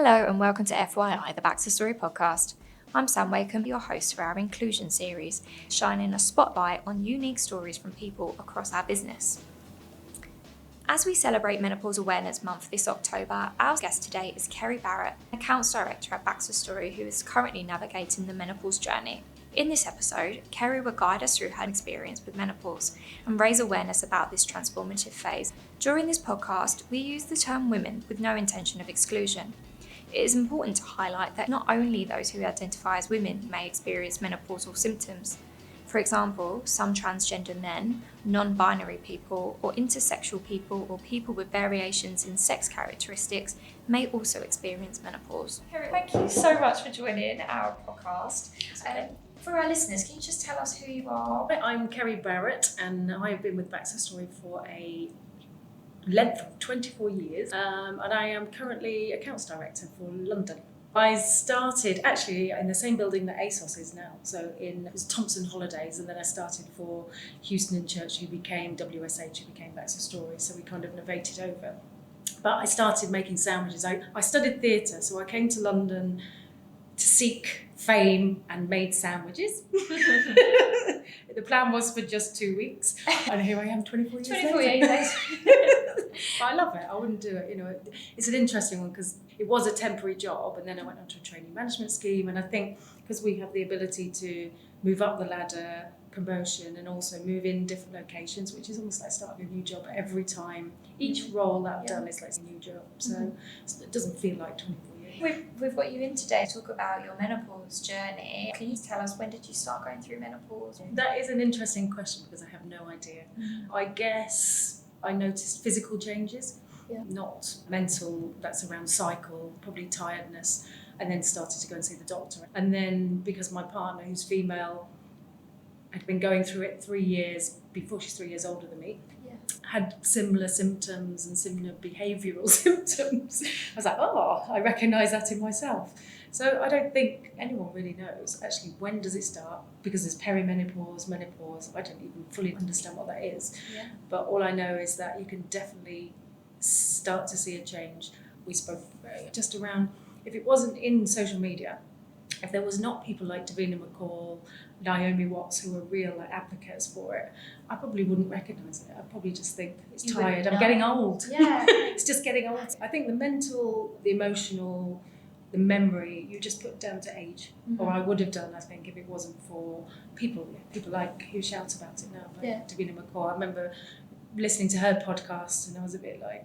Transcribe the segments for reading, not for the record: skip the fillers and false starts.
Hello and welcome to FYI, the BaxterStorey podcast. I'm Sam Wakeham, your host for our inclusion series, shining a spotlight on unique stories from people across our business. As we celebrate Menopause Awareness Month this October, our guest today is Kerri Barrett, Accounts Director at BaxterStorey, who is currently navigating the menopause journey. In this episode, Kerri will guide us through her experience with menopause and raise awareness about this transformative phase. During this podcast, we use the term women with no intention of exclusion. It is important to highlight that not only those who identify as women may experience menopausal symptoms. For example, some transgender men, non-binary people, or intersexual people, or people with variations in sex characteristics may also experience menopause. Kerri, thank you so much for joining our podcast. For our listeners, can you just tell us who you are? I'm Kerri Barrett, and I've been with BaxterStorey for a length of 24 years, and I am currently Accounts Director for London. I started actually in the same building that ASOS is now, so it was Thompson Holidays, and then I started for Houston and Church, who became WSH, who became BaxterStorey, so we kind of innovated over. But I started making sandwiches. I studied theatre, so I came to London to seek fame and made sandwiches. The plan was for just 2 weeks, and here I am 24 years later. I love it. I wouldn't do it. It's an interesting one because it was a temporary job, and then I went onto a training management scheme. And I think because we have the ability to move up the ladder, promotion, and also move in different locations, which is almost like starting a new job every time. Each role that I've done is like a new job, so it doesn't feel like 24 years. We've got you in today to talk about your menopause journey. Can you tell us, when did you start going through menopause? That is an interesting question because I have no idea. I guess I noticed physical changes, not mental. That's around cycle, probably tiredness, and then started to go and see the doctor. And then because my partner, who's female, had been going through it 3 years before, she's 3 years older than me, had similar symptoms and similar behavioural symptoms. I was like, I recognise that in myself. So I don't think anyone really knows, actually, when does it start? Because there's perimenopause, menopause, I don't even fully understand what that is. But all I know is that you can definitely start to see a change. We spoke just around, if it wasn't in social media, if there was not people like Davina McCall, Naomi Watts, who are real advocates for it, I probably wouldn't recognise it. I'd probably just think it's tired. I'm getting old. It's just getting old. I think the mental, the emotional, the memory, you just put down to age. Or I would have done, I think, if it wasn't for people like who shout about it now, like Davina McCall. I remember listening to her podcast and I was a bit like,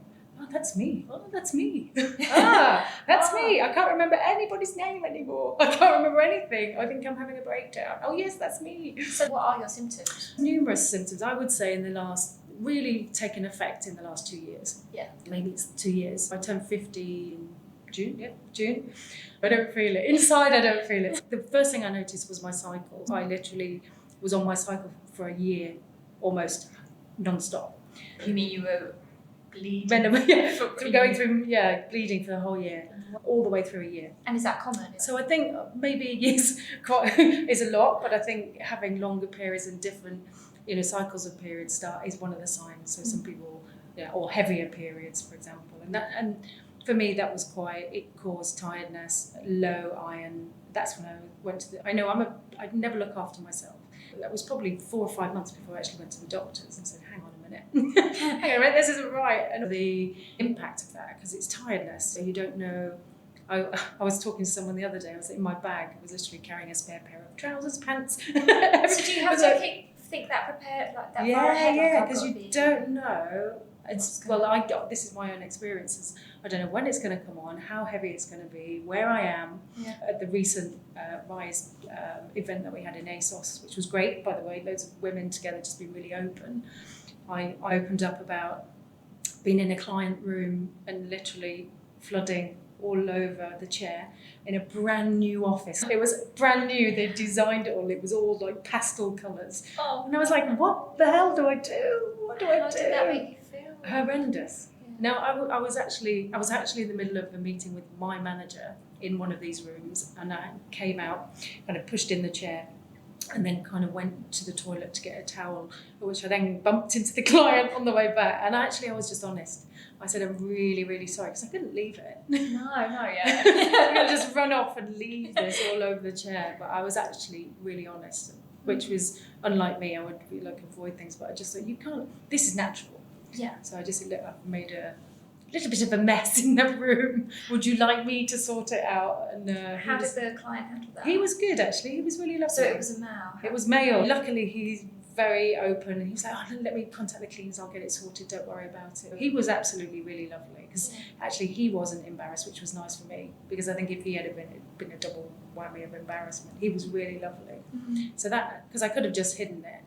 that's me. That's me. That's me. I can't remember anybody's name anymore. I can't remember anything. I think I'm having a breakdown. Oh yes, that's me. So what are your symptoms? Numerous symptoms. I would say in the last, really taken effect in the last 2 years. Maybe it's 2 years. I turned 50 in June. I don't feel it. Inside, I don't feel it. The first thing I noticed was my cycle. I literally was on my cycle for a year, almost non-stop. You mean you were bleeding? Going through, bleeding for the whole year, all the way through a year. And is that common? So I think maybe a year's is a lot, but I think having longer periods and different, cycles of periods is one of the signs. So some people, or heavier periods, for example, and for me that was it caused tiredness, low iron. That's when I went to I never look after myself. That was probably 4 or 5 months before I actually went to the doctors and said, hang on a minute, hang on a minute, this isn't right. And the impact of that, because it's tiredness, so you don't know. I was talking to someone the other day, I was in my bag, I was literally carrying a spare pair of trousers, pants. So do you have to think that prepared, like that far ahead? Yeah, because you don't know. This is my own experiences. I don't know when it's going to come on, how heavy it's going to be, where I am. At the recent Rise event that we had in ASOS, which was great, by the way, loads of women together, just being really open. I opened up about being in a client room and literally flooding all over the chair in a brand new office. It was brand new, they designed it all, it was all like pastel colours. And I was like, what the hell do I do? What do I do? How did that make you feel? Horrendous. Now, I was actually in the middle of a meeting with my manager in one of these rooms, and I came out, kind of pushed in the chair, and then kind of went to the toilet to get a towel, which I then bumped into the client on the way back. And actually, I was just honest. I said, I'm really, really sorry, because I couldn't leave it. No, yeah. I'm going to just run off and leave this all over the chair. But I was actually really honest, which was unlike me. I would be like avoid things, but I just thought, you can't, this is natural. Yeah. So I just made a little bit of a mess in the room. Would you like me to sort it out? And how did the client handle that? He was good, actually. He was really lovely. So it was a male? It was male. Luckily, he's very open. And he was like, oh, let me contact the cleaners. I'll get it sorted. Don't worry about it. He was absolutely really lovely, because actually he wasn't embarrassed, which was nice for me, because I think if he had been a double whammy of embarrassment, he was really lovely. Mm-hmm. So that, because I could have just hidden it.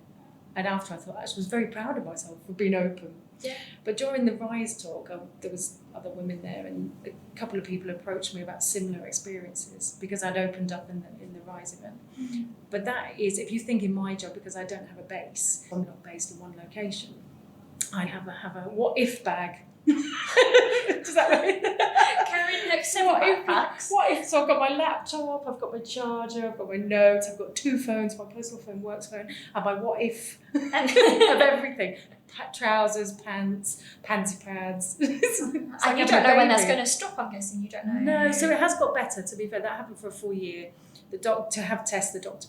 And after, I thought, I was very proud of myself for being open. Yeah. But during the Rise talk, there was other women there, and a couple of people approached me about similar experiences, because I'd opened up in the Rise event. Mm-hmm. But that is, if you think in my job, because I don't have a base, I'm not based in one location, I have a what if bag. Does that make Carrying next to backpacks. What if? So I've got my laptop, I've got my charger, I've got my notes, I've got 2 phones, my personal phone, works phone, and my what if of everything. Trousers, pants, pansy pads. And you don't know when that's going to stop, I'm guessing. You don't know. No, so it has got better, to be fair. That happened for a full year. The doctor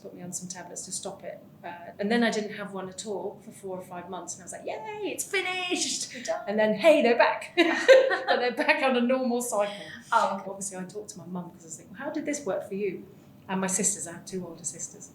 put me on some tablets to stop it. And then I didn't have one at all for 4 or 5 months. And I was like, yay, it's finished. And then, hey, they're back. But they're back on a normal cycle. Oh, okay. Obviously, I talked to my mum, because I was like, well, how did this work for you? And my sisters, I have 2 older sisters.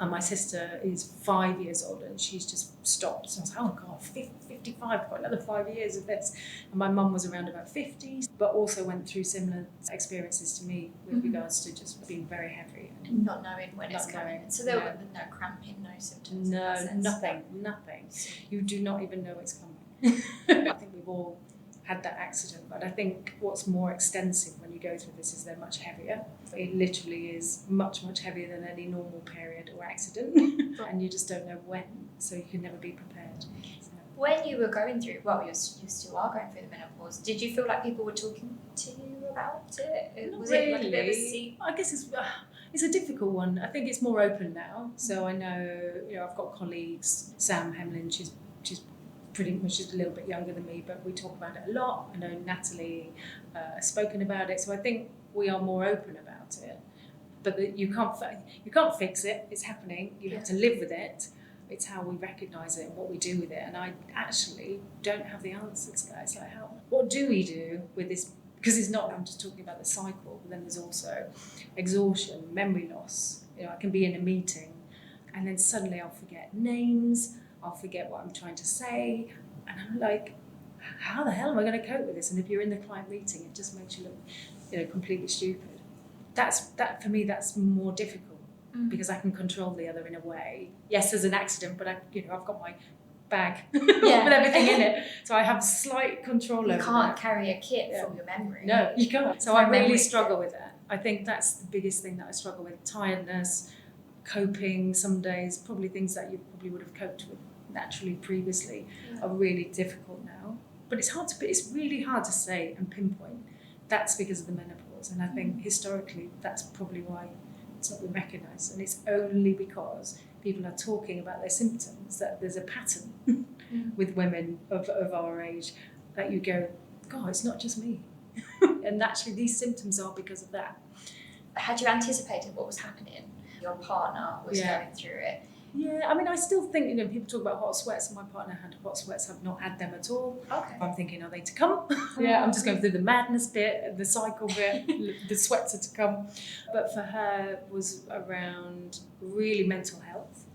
And my sister is 5 years older, and she's just stopped. So I was like, oh God, 55, I've got another 5 years of this. And my mum was around about 50, but also went through similar experiences to me with regards to just being very heavy. And not knowing when it's coming. So there were no cramping, no symptoms? No, in that sense. nothing. You do not even know it's coming. I think we've all had that accident, but I think what's more extensive when you go through this is they're much heavier. It literally is much, much heavier than any normal period or accident, and you just don't know when, so you can never be prepared. So. When you were going through, well, you still are going through the menopause, did you feel like people were talking to you about it? Not Was really. it like a bit of a secret? I guess it's a difficult one. I think it's more open now, so I know, I've got colleagues, Sam Hemlin, she's pretty much, she's a little bit younger than me, but we talk about it a lot. I know Natalie has spoken about it, so I think we are more open about it. But you can't fix it. It's happening. You have to live with it. It's how we recognise it and what we do with it. And I actually don't have the answers, guys. Like, what do we do with this? Because it's not, I'm just talking about the cycle, but then there's also exhaustion, memory loss. I can be in a meeting, and then suddenly I'll forget names. I'll forget what I'm trying to say, and I'm like, how the hell am I going to cope with this? And if you're in the client meeting, it just makes you look, completely stupid. That for me, that's more difficult, because I can control the other in a way. Yes, there's an accident, but I've got my bag with everything in it, so I have slight control over it. You can't carry a kit from your memory. No, you can't. So I really struggle with that. I think that's the biggest thing that I struggle with: tiredness, coping. Some days, probably things that you probably would have coped with naturally previously are really difficult now. But it's really hard to say and pinpoint. That's because of the menopause, and I think historically that's probably why it's not been recognised. And it's only because people are talking about their symptoms that there's a pattern with women of our age that you go, God, it's not just me. And actually these symptoms are because of that. Had you anticipated what was happening? Your partner was going through it. Yeah, I mean, I still think, people talk about hot sweats, and my partner had hot sweats. I've not had them at all. Okay. I'm thinking, are they to come? I'm just going through the madness bit, the cycle bit, the sweats are to come. But for her, it was around really mental health,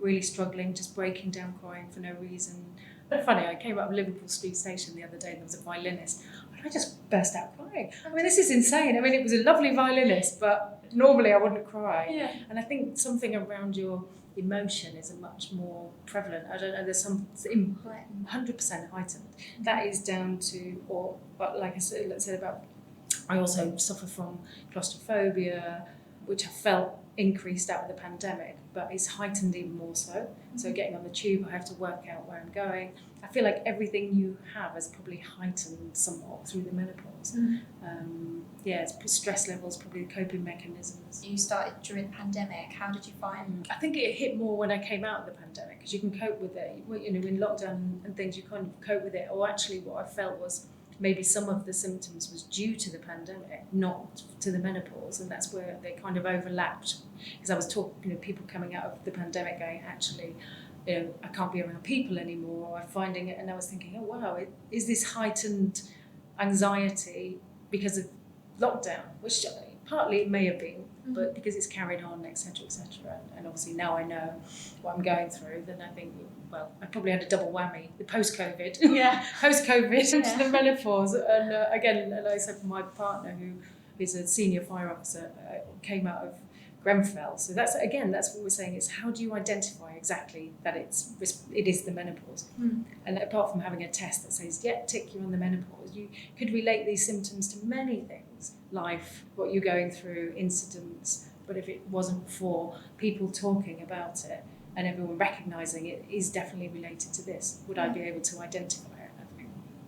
really struggling, just breaking down, crying for no reason. But funny, I came up Liverpool Street Station the other day, and there was a violinist, and I just burst out crying. I mean, this is insane. I mean, it was a lovely violinist, but normally I wouldn't cry. Yeah. And I think something around your emotion is a much more prevalent. I don't know, there's some 100% heightened. That is down to, but like I said, I also suffer from claustrophobia, which I felt increased out of the pandemic. but it's heightened even more so. So getting on the tube, I have to work out where I'm going. I feel like everything you have is probably heightened somewhat through the menopause. It's stress levels, probably the coping mechanisms. You started during the pandemic. How did you find? I think it hit more when I came out of the pandemic, because you can cope with it. You know, in lockdown and things, you kind of cope with it. Or actually, what I felt was maybe some of the symptoms was due to the pandemic, not to the menopause, and that's where they kind of overlapped. Because I was talking, people coming out of the pandemic going, actually, I can't be around people anymore, or I'm finding it, and I was thinking, oh wow, is this heightened anxiety because of lockdown? Which partly it may have been, but because it's carried on, etc., etc. And obviously now I know what I'm going through, then I think, well, I probably had a double whammy, the post-COVID, into the menopause. And again, and I said for my partner, who is a senior fire officer, came out of Grenfell. So that's what we're saying, is how do you identify exactly that it is the menopause? And apart from having a test that says, yeah, tick, you're on the menopause, you could relate these symptoms to many things, life, what you're going through, incidents. But if it wasn't for people talking about it and everyone recognising it is definitely related to this, would I be able to identify it? I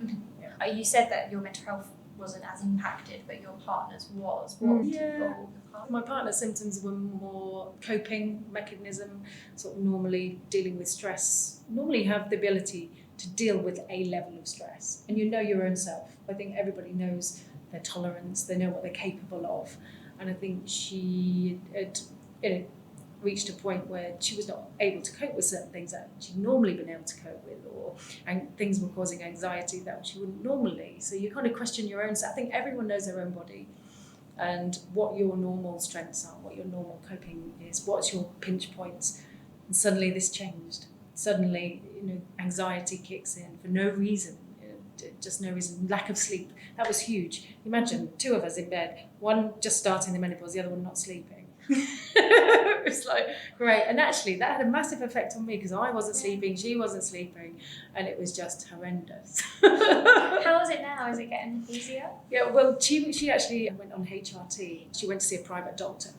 think. Yeah. You said that your mental health wasn't as impacted, but your partner's was. What did you My partner's symptoms were more coping mechanism, sort of normally dealing with stress, normally have the ability to deal with a level of stress. And you know your own self. I think everybody knows their tolerance, they know what they're capable of. And I think she had reached a point where she was not able to cope with certain things that she'd normally been able to cope with, and things were causing anxiety that she wouldn't normally. So you kind of question your own self. I think everyone knows their own body and what your normal strengths are, what your normal coping is, what's your pinch points. And suddenly this changed. Suddenly, anxiety kicks in for no reason, just no reason. Lack of sleep, that was huge. Imagine 2 of us in bed, one just starting the menopause, the other one not sleeping. It was like, great. And actually that had a massive effect on me, because I wasn't sleeping, she wasn't sleeping, and it was just horrendous. How is it now? Is it getting easier? Yeah, well, she actually went on HRT. She went to see a private doctor,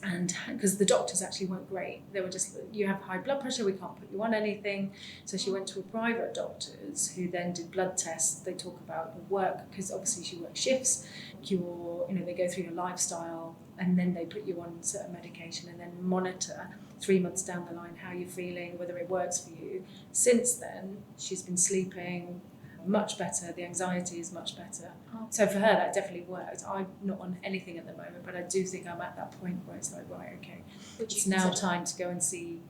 and because the doctors actually weren't great, they were just, you have high blood pressure, we can't put you on anything. So she went to a private doctors who then did blood tests. They talk about the work, because obviously she works shifts. They go through your lifestyle, and then they put you on certain medication, and then monitor 3 months down the line how you're feeling, whether it works for you. Since then, she's been sleeping much better. The anxiety is much better. So for her, that definitely worked. I'm not on anything at the moment, but I do think I'm at that point where it's like, right, okay, it's now time to go and see,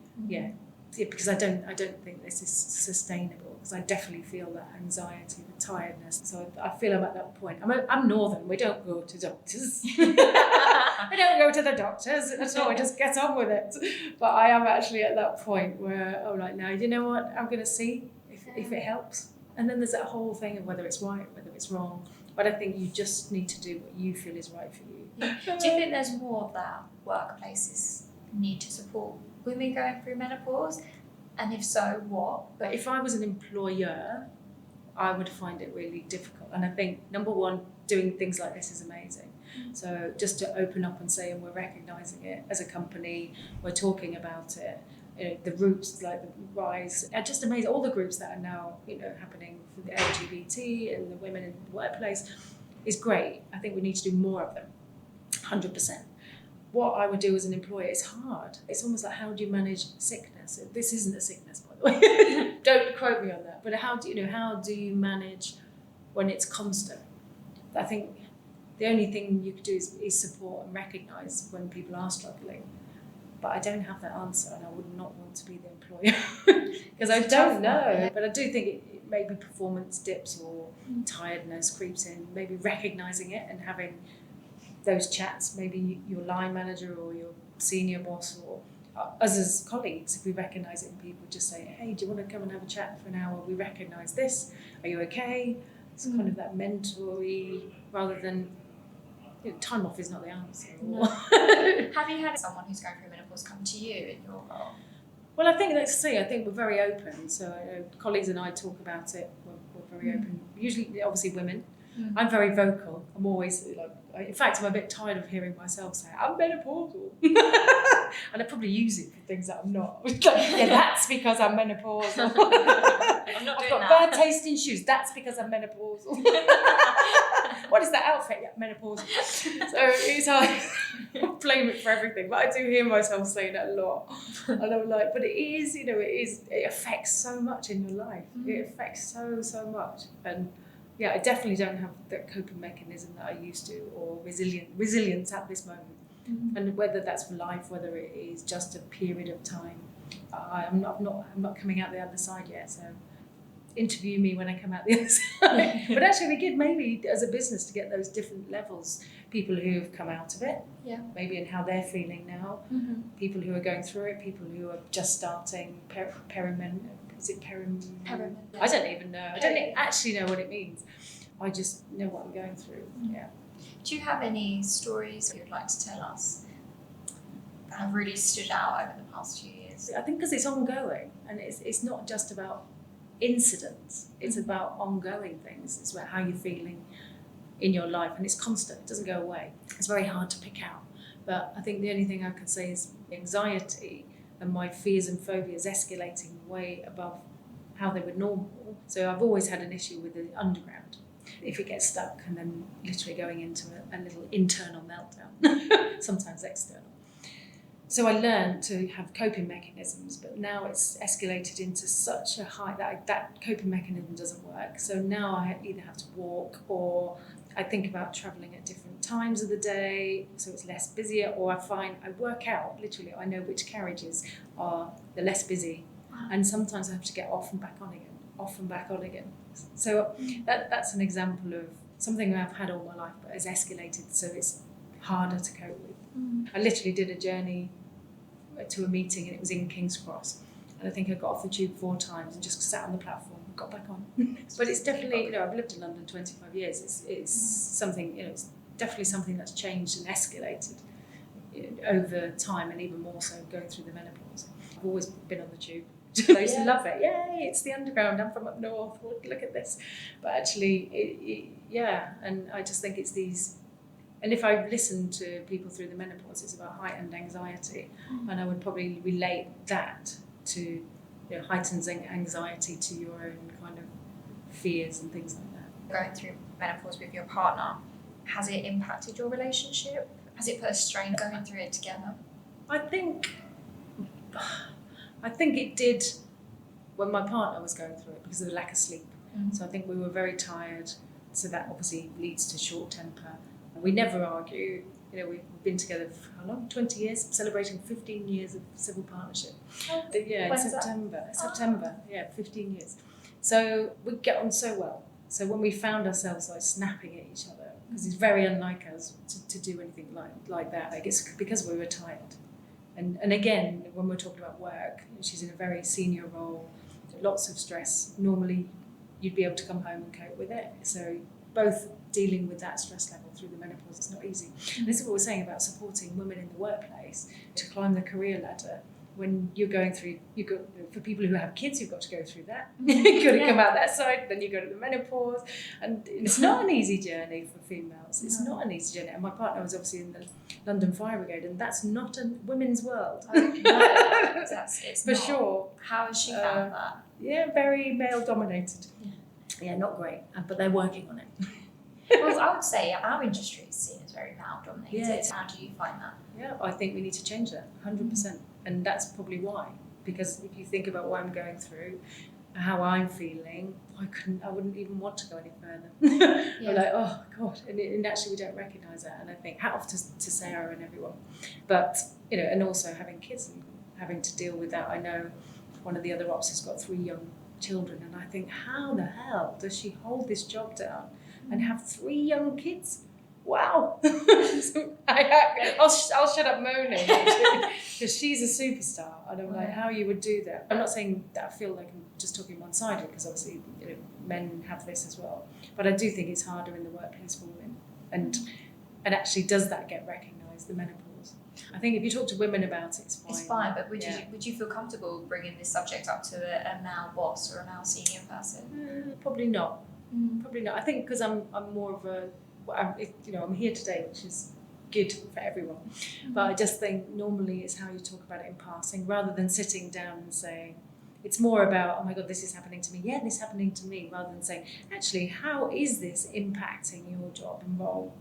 because I don't think this is sustainable, because I definitely feel that anxiety, the tiredness. So I feel I'm at that point. I'm northern, we don't go to doctors. We don't go to the doctors, so I just get on with it. But I am actually at that point where I'm like, no, you know what, I'm going to see if it helps. And then there's that whole thing of whether it's right, whether it's wrong. But I think you just need to do what you feel is right for you. Do you think there's more of that workplaces need to support women going through menopause? And if so, what? But if I was an employer, I would find it really difficult. And I think, number one, doing things like this is amazing. So just to open up and say, and we're recognising it as a company, we're talking about it. The roots, like the rise, are just amazing. All the groups that are now, happening for the LGBT and the women in the workplace is great. I think we need to do more of them, 100%. What I would do as an employer is hard. It's almost like, how do you manage sickness? This isn't a sickness, by the way. Don't quote me on that. But how do you manage when it's constant? I think the only thing you could do is support and recognise when people are struggling. But I don't have that answer, and I would not want to be the employer because I don't know. But I do think it maybe performance dips or tiredness creeps in, maybe recognising it and having those chats, maybe your line manager or your senior boss or us as colleagues, if we recognise it in people, just say, hey, do you want to come and have a chat for an hour? We recognise this. Are you okay? It's kind of that mentor-y rather than... time off is not the answer. No. Have you had someone who's going through menopause come to you in your role? Well, I think we're very open. So colleagues and I talk about it. We're very open. Usually, obviously, women. I'm very vocal. I'm always like, in fact, I'm a bit tired of hearing myself say, I'm menopausal. And I probably use it for things that I'm not. Yeah, that's because I'm menopausal. I'm not I've doing got that. bad taste in shoes. That's because I'm menopausal. What is that outfit? Yeah, menopausal. So it's I blame it for everything. But I do hear myself saying that a lot. And I'm like, but it is, it affects so much in your life. It affects so much. And yeah, I definitely don't have that coping mechanism that I used to, or resilience at this moment. And whether that's for life, whether it is just a period of time, I'm not coming out the other side yet. So interview me when I come out the other side. But actually, it'd be good maybe as a business to get those different levels, people who have come out of it, maybe and how they're feeling now, people who are going through it, people who are just starting is it perimen? I don't even know. I don't actually know what it means. I just know what I'm going through. Yeah. Do you have any stories you'd like to tell us that have really stood out over the past few years? I think because it's ongoing, and it's not just about incidents, it's about ongoing things. It's about how you're feeling in your life, and it's constant, it doesn't go away. It's very hard to pick out, but I think the only thing I can say is anxiety and my fears and phobias escalating way above how they were normal. So I've always had an issue with the underground. If it gets stuck, and then literally going into a little internal meltdown, sometimes external. So I learned to have coping mechanisms, but now it's escalated into such a height that coping mechanism doesn't work. So now I either have to walk, or I think about travelling at different times of the day, so it's less busier, or I work out, literally, I know which carriages are the less busy, and sometimes I have to get off and back on again. So that's an example of something I've had all my life, but has escalated, so it's harder to cope with. I literally did a journey to a meeting, and it was in King's Cross, and I think I got off the tube 4 times and just sat on the platform and got back on. But it's definitely, I've lived in London 25 years. It's something, it's definitely something that's changed and escalated over time, and even more so going through the menopause. I've always been on the tube. I used to love it. Yay, it's the underground. I'm from up north. Look at this. But actually, and I just think it's these. And if I listen to people through the menopause, it's about heightened anxiety, and I would probably relate that to heightened anxiety to your own kind of fears and things like that. Going through menopause with your partner, has it impacted your relationship? Has it put a strain going through it together? I think it did when my partner was going through it, because of the lack of sleep. So I think we were very tired, so that obviously leads to short temper. We never argue. We've been together for how long? 20 years, celebrating 15 years of civil partnership. In September, 15 years. So we get on so well. So when we found ourselves like snapping at each other, because it's very unlike us to do anything like that, I guess because we were tired. And again, when we're talking about work, she's in a very senior role, lots of stress. Normally, you'd be able to come home and cope with it. So both dealing with that stress level through the menopause, it's not easy. And this is what we're saying about supporting women in the workplace to climb the career ladder. When you're going through, for people who have kids, you've got to go through that. You've got to come out that side, then you go to the menopause. And it's not an easy journey for females. It's not an easy journey. And my partner was obviously in the London Fire Brigade, and that's not a women's world. It's for not. Sure. How has she found that? Yeah, very male dominated. Yeah, not great, but they're working on it. Well, I would say our industry is seen as very male dominated. Yeah. How do you find that? Yeah, I think we need to change that, 100%. And that's probably why. Because if you think about what I'm going through, how I'm feeling, I wouldn't even want to go any further. I'm like, oh God. And actually we don't recognise that. And I think hat off to Sarah and everyone. But, and also having kids and having to deal with that. I know one of the other ops has got 3 young children, and I think, how the hell does she hold this job down and have 3 young kids? Wow. I'll shut up moaning, because she's a superstar, and I'm like, how you would do that. I'm not saying that I feel like I'm just talking one-sided, because obviously men have this as well, but I do think it's harder in the workplace for women, and actually does that get recognised, the menopause? I think if you talk to women about it, it's fine. It's fine, but would you feel comfortable bringing this subject up to a male boss or a male senior person? Probably not. Probably not. I think because I'm more of a, I'm here today, which is good for everyone. But I just think normally it's how you talk about it in passing, rather than sitting down and saying, it's more about, oh my God, this is happening to me. Yeah, this is happening to me, rather than saying, actually, how is this impacting your job and role?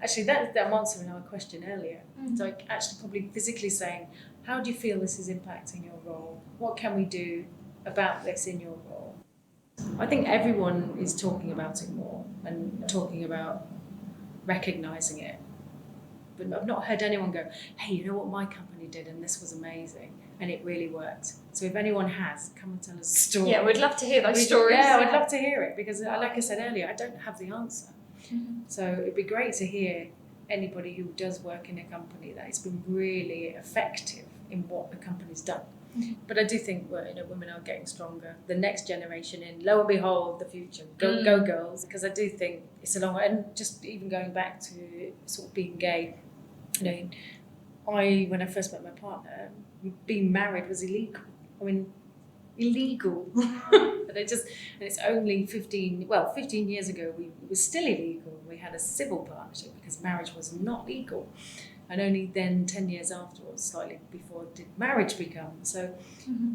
Actually, that I'm answering our question earlier. So like actually probably physically saying, how do you feel this is impacting your role? What can we do about this in your role? I think everyone is talking about it more and talking about recognising it. But I've not heard anyone go, hey, you know what my company did and this was amazing and it really worked. So if anyone has, come and tell us a story. Yeah, we'd love to hear those stories. Yeah, I would love to hear it because like I said earlier, I don't have the answer. So it'd be great to hear anybody who does work in a company that it's been really effective in what the company's done. But I do think women are getting stronger. The next generation in, lo and behold, the future. Go girls. Because I do think it's a long way. And just even going back to sort of being gay, when I first met my partner, being married was illegal. I mean, illegal. And it's only 15 years ago, it was still illegal. We had a civil partnership because marriage was not legal. And only then 10 years afterwards, slightly before, did marriage become. So,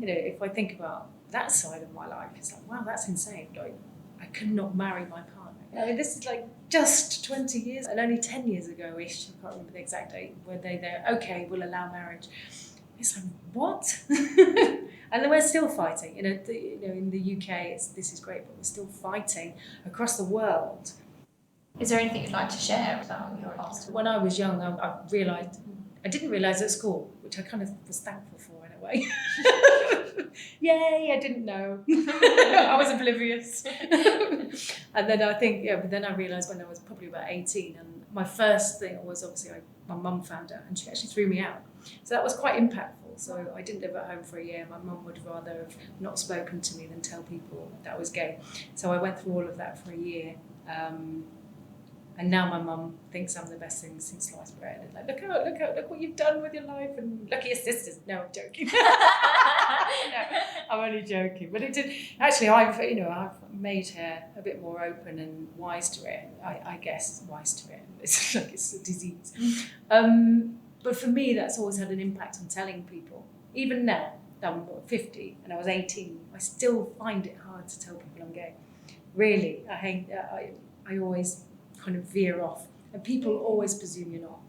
if I think about that side of my life, it's like, wow, that's insane. Like, I could not marry my partner. I mean, this is like just 20 years, and only 10 years ago-ish, I can't remember the exact date, were they there, okay, we'll allow marriage. It's like, what? And then we're still fighting. In the UK, this is great, but we're still fighting across the world. Is there anything you'd like to share about your past? When I was young, I didn't realise at school, which I kind of was thankful for in a way. Yay, I didn't know. I was oblivious. And then I think, but then I realised when I was probably about 18, and my first thing was obviously my mum found out and she actually threw me out. So that was quite impactful. So I didn't live at home for a year. My mum would rather have not spoken to me than tell people that I was gay. So I went through all of that for a year. And now my mum thinks I'm the best thing since sliced bread. And like, look what you've done with your life, and look at your sisters. No, I'm joking. No, I'm only joking. But it did. Actually, I've made her a bit more open and wise to it. I guess wise to it. It's like it's a disease. But for me, that's always had an impact on telling people. Even now, I'm 50 and I was 18. I still find it hard to tell people I'm gay. Really, I always kind of veer off, and people always presume you're not.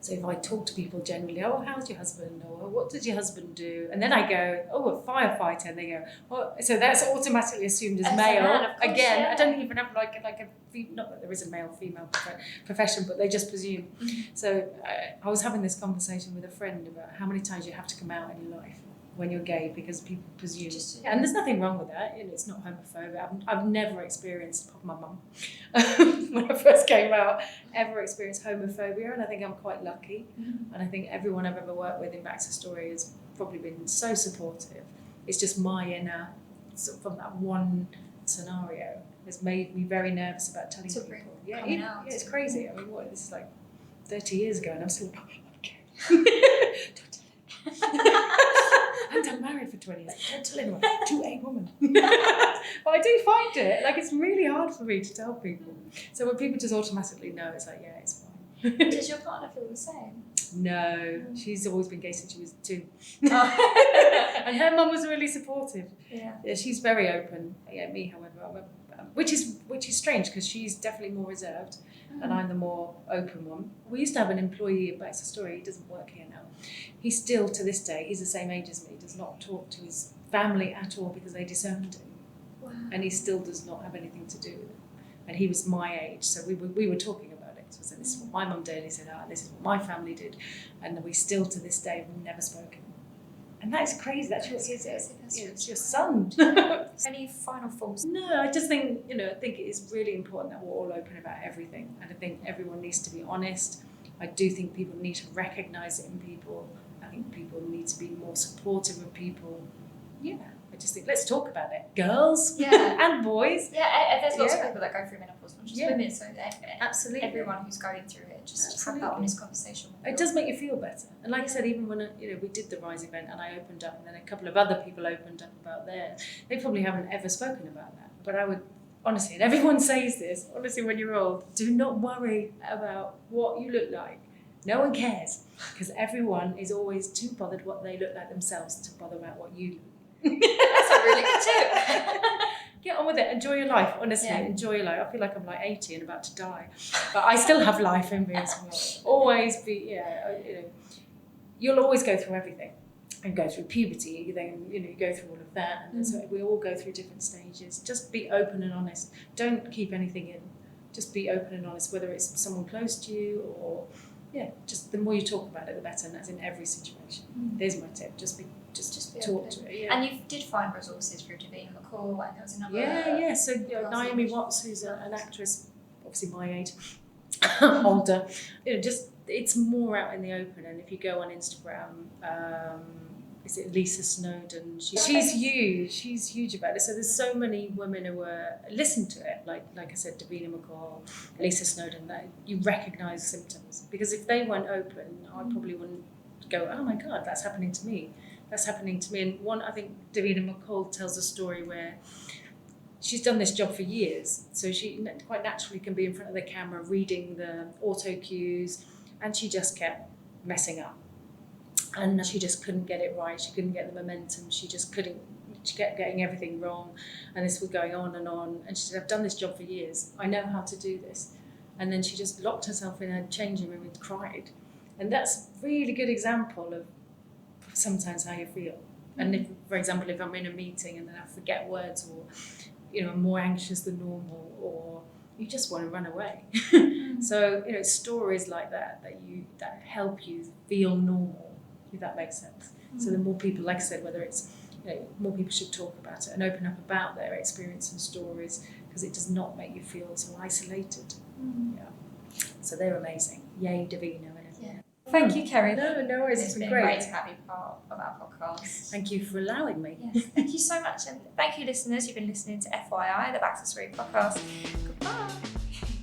So if I talk to people generally, oh, how's your husband, or what did your husband do, and then I go, oh, a firefighter, and they go, oh, so that's automatically assumed as male. Again, yeah. I don't even have like a not that there is a male-female profession, but they just presume. So I was having this conversation with a friend about how many times you have to come out in your life when you're gay, because people presume. And there's nothing wrong with that. It's not homophobic. I've never experienced, apart from my mum, when I first came out, ever experienced homophobia, and I think I'm quite lucky. And I think everyone I've ever worked with in BaxterStorey has probably been so supportive. It's just my inner, sort of from that one scenario, has made me very nervous about telling people. Yeah, it's crazy. I mean, this is like 30 years ago, and I'm still okay. Don't tell him. I'm married for 20 years. Don't tell anyone. To a woman. But I do find it like it's really hard for me to tell people. So when people just automatically know, it's like, yeah, it's fine. Does your partner feel the same? No, she's always been gay since she was 2. And her mum was really supportive. Yeah, she's very open. Yeah, me, however, which is strange because she's definitely more reserved and I'm the more open one. We used to have an employee at BaxterStorey. He doesn't work here now. He still, to this day, he's the same age as me, does not talk to his family at all because they disowned him. Wow. And he still does not have anything to do with it. And he was my age, so we were talking about it. So I said, this is what my mum did. He said, this is what my family did. And we still, to this day, have never spoken. And that is crazy. That's your it's your son. Any final thoughts? No, I just think, I think it is really important that we're all open about everything. And I think everyone needs to be honest. I do think people need to recognise it in people. I think people need to be more supportive of people. Yeah, I just think, let's talk about it. Girls and boys. Yeah, there's lots of people that go through menopause, not just women. So absolutely, everyone who's going through it, just have that honest conversation. It does make you feel better. And like I said, even when we did the Rise event and I opened up, and then a couple of other people opened up about theirs, they probably haven't ever spoken about that. But I would honestly, and everyone says this, honestly, when you're old, do not worry about what you look like. No one cares, because everyone is always too bothered what they look like themselves to bother about what you look. That's a really good tip. Get on with it. Enjoy your life. Honestly, enjoy your life. I feel like I'm like 80 and about to die, but I still have life in me as well. Always be, you'll always go through everything, and go through puberty. Then you go through all of that, and so we all go through different stages. Just be open and honest. Don't keep anything in. Just be open and honest, whether it's someone close to you or. Yeah, just the more you talk about it, the better, and that's in every situation. There's my tip: just be talk open. to it. Yeah. And you did find resources through Davina McCall, and there was another. Yeah. So Naomi Watts, who's an actress, obviously my age, older. Just it's more out in the open. And if you go on Instagram, is it Lisa Snowdon? She's huge. She's huge about it. So there's so many women who listen to it. Like I said, Davina McCall, Lisa Snowdon. That you recognise symptoms, because if they weren't open, I probably wouldn't go, oh my God, that's happening to me. That's happening to me. And I think Davina McCall tells a story where she's done this job for years, so she quite naturally can be in front of the camera reading the auto cues, and she just kept messing up. And she just couldn't get it right. She couldn't get the momentum. She kept getting everything wrong. And this was going on. And she said, I've done this job for years. I know how to do this. And then she just locked herself in a changing room and cried. And that's a really good example of sometimes how you feel. And if, for example, if I'm in a meeting and then I forget words, or, I'm more anxious than normal, or you just want to run away. So, stories like that help you feel normal. If that makes sense. So the more people, like I said, whether it's, more people should talk about it and open up about their experience and stories, because it does not make you feel so isolated. Yeah. So they're amazing. Yay, Davina. Yeah. Thank you, Kerri. No worries. It's been great to have you part of our podcast. Thank you for allowing me. Yes, thank you so much. And thank you, listeners. You've been listening to FYI, the BaxterStorey podcast. Goodbye.